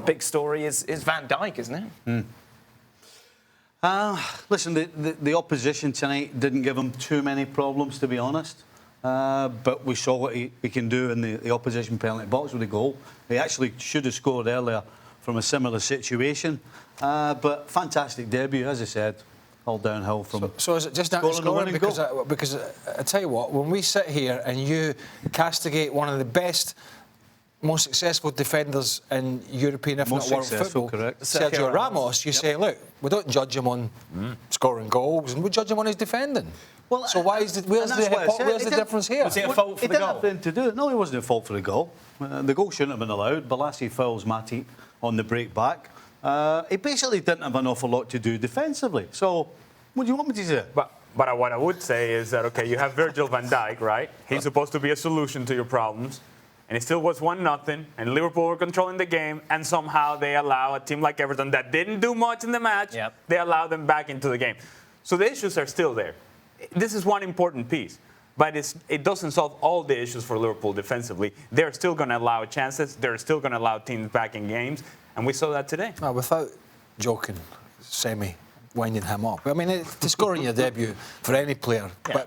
big story is Van Dijk, isn't it? Listen, the opposition tonight didn't give him too many problems, to be honest. But we saw what he can do in the opposition penalty box with a goal. He actually should have scored earlier from a similar situation. But fantastic debut, as I said. All downhill from. So is it just down to scoring? Because I tell you what, when we sit here and you castigate one of the best, most successful defenders in European, if not world football, correct. Sergio Ramos, you say, look, we don't judge him on scoring goals, and we judge him on his defending. Well, so where's the difference here? Was he at fault for the goal? He didn't have to do it. No, he wasn't at fault for the goal. The goal shouldn't have been allowed. Balassi fouls Matip on the break back. He basically didn't have an awful lot to do defensively. So, what do you want me to say? But what I would say is that, okay, you have Virgil van Dijk, right? He's supposed to be a solution to your problems. And it still was 1-0, and Liverpool were controlling the game, and somehow they allow a team like Everton that didn't do much in the match, they allow them back into the game. So the issues are still there. This is one important piece. But it doesn't solve all the issues for Liverpool defensively. They're still going to allow chances. They're still going to allow teams back in games. And we saw that today. Well, without joking, winding him up. I mean, to score in your debut for any player. Yeah.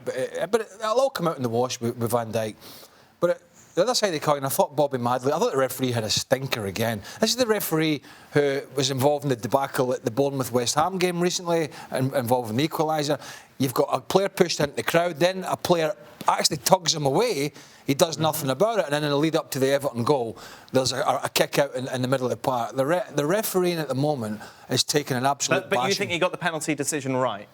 But it'll all come out in the wash with Van Dijk. But the other side of the coin, I thought Bobby Madley, I thought the referee had a stinker again. This is the referee who was involved in the debacle at the Bournemouth-West Ham game recently, involving the equaliser. You've got a player pushed into the crowd, then a player actually tugs him away. He does nothing about it, and then in the lead up to the Everton goal, there's a kick out in the middle of the park. The refereeing at the moment is taking an absolute But you think he got the penalty decision right?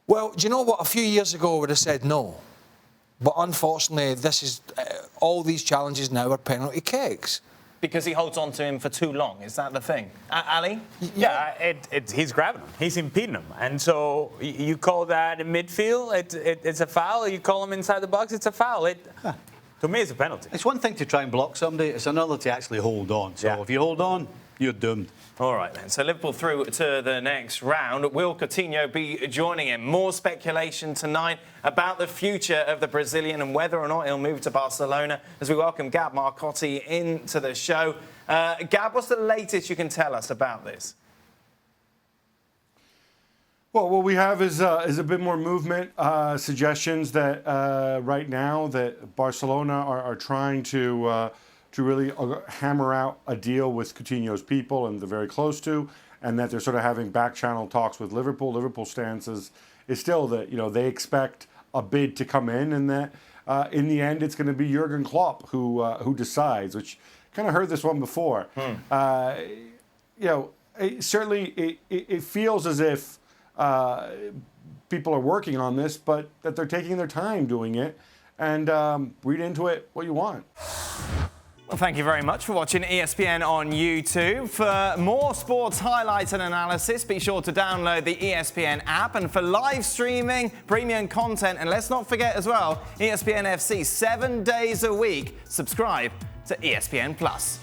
Well, do you know what? A few years ago, I would have said no. But unfortunately, this is all these challenges now are penalty kicks. Because he holds on to him for too long, is that the thing? Ali? Yeah, he's grabbing him. He's impeding him. And so you call that in midfield, it's a foul. You call him inside the box, it's a foul. To me, it's a penalty. It's one thing to try and block somebody. It's another to actually hold on. So if you hold on, you're doomed. All right, then. So Liverpool through to the next round. Will Coutinho be joining him? More speculation tonight about the future of the Brazilian and whether or not he'll move to Barcelona as we welcome Gab Marcotti into the show. Gab, what's the latest you can tell us about this? Well, what we have is a bit more movement, suggestions that right now that Barcelona are trying to really hammer out a deal with Coutinho's people, and they're very close to, and that they're sort of having back-channel talks with Liverpool. Liverpool's stance is still that, they expect a bid to come in, and that in the end it's going to be Jurgen Klopp who decides, which kind of heard this one before. Certainly it feels as if people are working on this, but that they're taking their time doing it, and read into it what you want. Well, thank you very much for watching ESPN on YouTube. For more sports highlights and analysis, be sure to download the ESPN app. And for live streaming, premium content, and let's not forget as well, ESPN FC 7 days a week. Subscribe to ESPN+.